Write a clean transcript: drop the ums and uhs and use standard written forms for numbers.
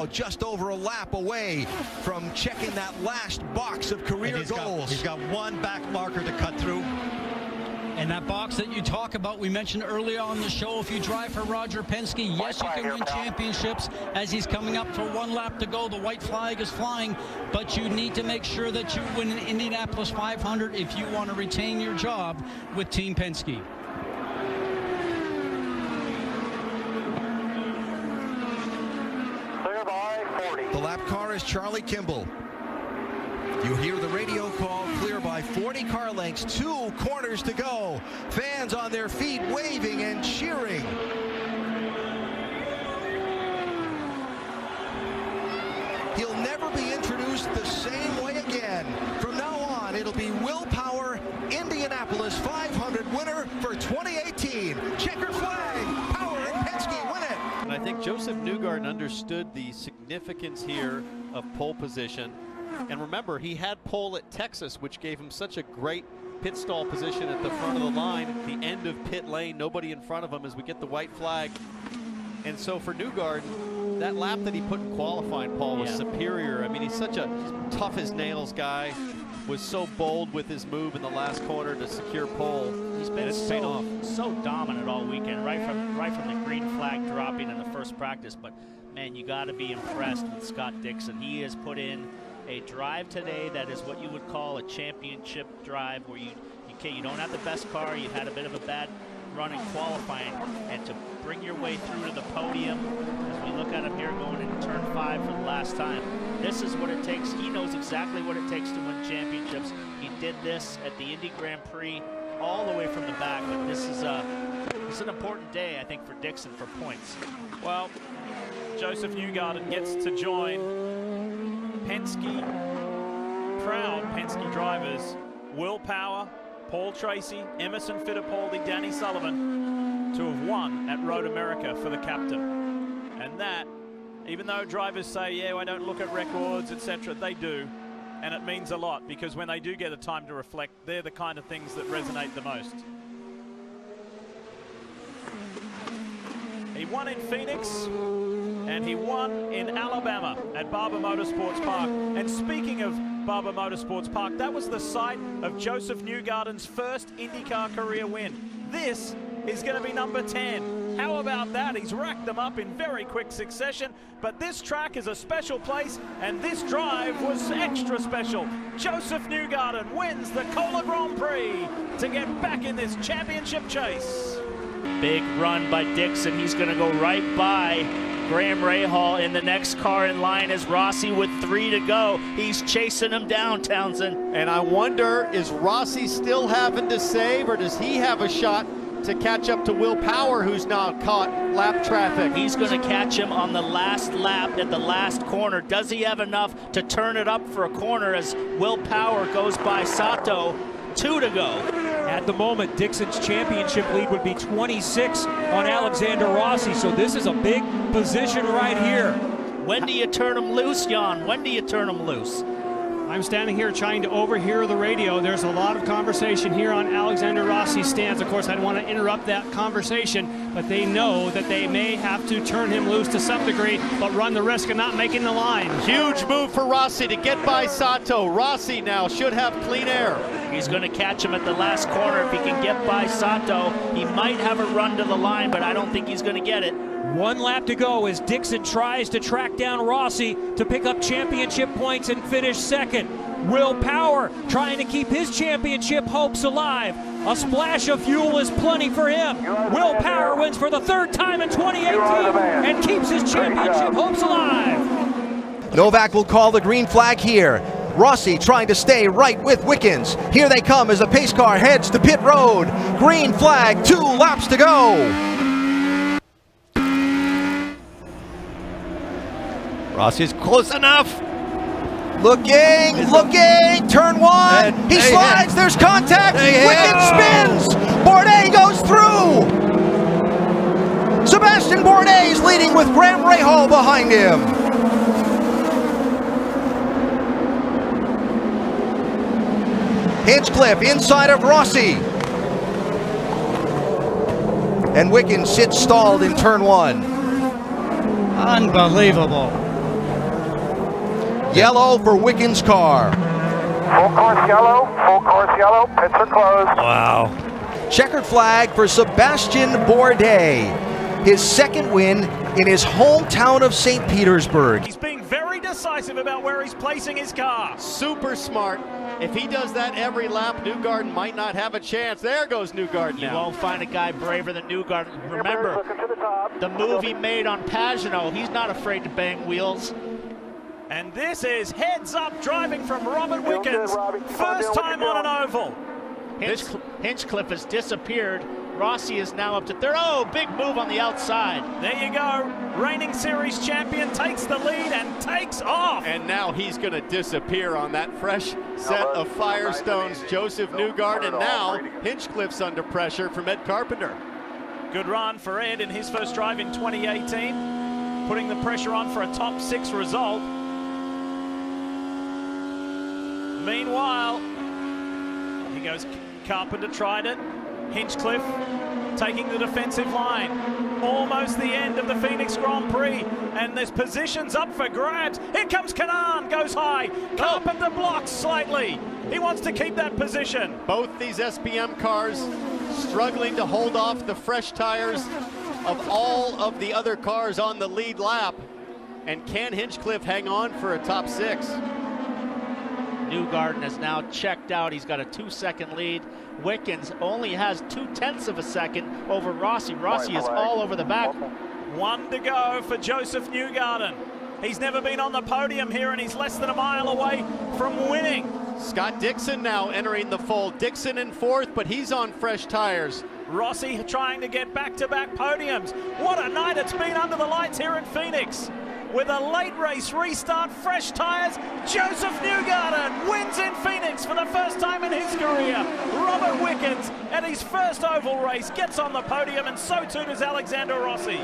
now just over a lap away from checking that last box of career goals. He's got one back marker to cut through. And that box that you talk about, we mentioned earlier on the show, if you drive for Roger Penske, yes, you can win championships. As he's coming up for one lap to go, the white flag is flying, but you need to make sure that you win an Indianapolis 500 if you want to retain your job with Team Penske. Clear by 40. The lap car is Charlie Kimball. You hear the radio call, clear by 40 car lengths, 2 corners to go. Fans on their feet waving and cheering. He'll never be introduced the same way again. From now on, it'll be Will Power, Indianapolis 500 winner for 2018. Checker flag, Power and Penske win it. And I think Joseph Newgarden understood the significance here of pole position. And remember, he had pole at Texas, which gave him such a great pit stall position at the front of the line, at the end of pit lane, nobody in front of him as we get the white flag. And so for Newgarden, that lap that he put in qualifying, Paul, was superior. I mean, he's such a tough as nails guy, was so bold with his move in the last corner to secure pole. He's been so dominant all weekend, right from the green flag dropping in the first practice. But man, you got to be impressed with Scott Dixon. He has put in a drive today that is what you would call a championship drive, where you don't have the best car, you had a bit of a bad run in qualifying, and to bring your way through to the podium, as we look at him here going into turn 5 for the last time. This is what it takes. He knows exactly what it takes to win championships. He did this at the Indy Grand Prix all the way from the back, but this is an important day, I think, for Dixon for points. Well, Joseph Newgarden gets to join Penske, proud Penske drivers, Will Power, Paul Tracy, Emerson Fittipaldi, Danny Sullivan, to have won at Road America for the captain. And that, even though drivers say, yeah, I don't look at records, etc., they do. And it means a lot, because when they do get a time to reflect, they're the kind of things that resonate the most. He won in Phoenix, and he won in Alabama at Barber Motorsports Park. And speaking of Barber Motorsports Park, that was the site of Joseph Newgarden's first IndyCar career win. This is going to be number 10. How about that? He's racked them up in very quick succession, but this track is a special place, and this drive was extra special. Joseph Newgarden wins the Kohler Grand Prix to get back in this championship chase. Big run by Dixon. He's going to go right by Graham Rahal in the next car in line as Rossi with 3 to go. He's chasing him down, Townsend. And I wonder, is Rossi still having to save, or does he have a shot to catch up to Will Power, who's now caught lap traffic? He's going to catch him on the last lap at the last corner. Does he have enough to turn it up for a corner as Will Power goes by Sato? 2 to go. At the moment, Dixon's championship lead would be 26 on Alexander Rossi, so this is a big position right here. When do you turn him loose, Jan? When do you turn him loose? I'm standing here trying to overhear the radio. There's a lot of conversation here on Alexander Rossi's stance. Of course, I don't want to interrupt that conversation, but they know that they may have to turn him loose to some degree, but run the risk of not making the line. Huge move for Rossi to get by Sato. Rossi now should have clean air. He's going to catch him at the last corner. If he can get by Sato, he might have a run to the line, but I don't think he's going to get it. 1 lap to go as Dixon tries to track down Rossi to pick up championship points and finish second. Will Power trying to keep his championship hopes alive. A splash of fuel is plenty for him. Will Power wins for the 3rd time in 2018 and keeps his championship hopes alive. Novak will call the green flag here. Rossi trying to stay right with Wickens. Here they come as the pace car heads to pit road. Green flag, 2 laps to go. Rossi's close enough. Looking, turn 1. He slides, there's contact. Wickens spins. Bourdais goes through. Sebastian Bourdais is leading with Graham Rahal behind him. Hinchcliffe inside of Rossi. And Wickens sits stalled in turn 1. Unbelievable. Yellow for Wickens' car. Full course yellow, pits are closed. Wow. Checkered flag for Sebastian Bourdais. His second win in his hometown of St. Petersburg. He's being very decisive about where he's placing his car. Super smart. If he does that every lap, Newgarden might not have a chance. There goes Newgarden You now. won't find a guy braver than Newgarden. Remember, the move he made on Pagano, he's not afraid to bang wheels. And this is heads up driving from Robert Wickens. First time on an oval. Hinchcliffe has disappeared. Rossi is now up to third. Oh, big move on the outside. There you go. Reigning series champion takes the lead and takes off. And now he's going to disappear on that fresh set of Firestones. Joseph Newgarden, and now Hinchcliffe's under pressure from Ed Carpenter. Good run for Ed in his first drive in 2018, putting the pressure on for a top 6 result. Meanwhile, he goes, Carpenter tried it. Hinchcliffe taking the defensive line. Almost the end of the Phoenix Grand Prix, and there's positions up for grabs. Here comes Kanaan, goes high. Carpenter blocks slightly. He wants to keep that position. Both these SPM cars struggling to hold off the fresh tires of all of the other cars on the lead lap. And can Hinchcliffe hang on for a top 6? Newgarden has now checked out. He's got a 2-second lead. Wickens only has 0.2 of a second over Rossi. Rossi is all over the back. 1 to go for Joseph Newgarden. He's never been on the podium here, and he's less than a mile away from winning. Scott Dixon now entering the fold. Dixon in 4th, but he's on fresh tires. Rossi trying to get back-to-back podiums. What a night it's been under the lights here in Phoenix. With a late race restart, fresh tires, Joseph Newgarden wins in Phoenix for the first time in his career. Robert Wickens, at his first oval race, gets on the podium, and so too does Alexander Rossi.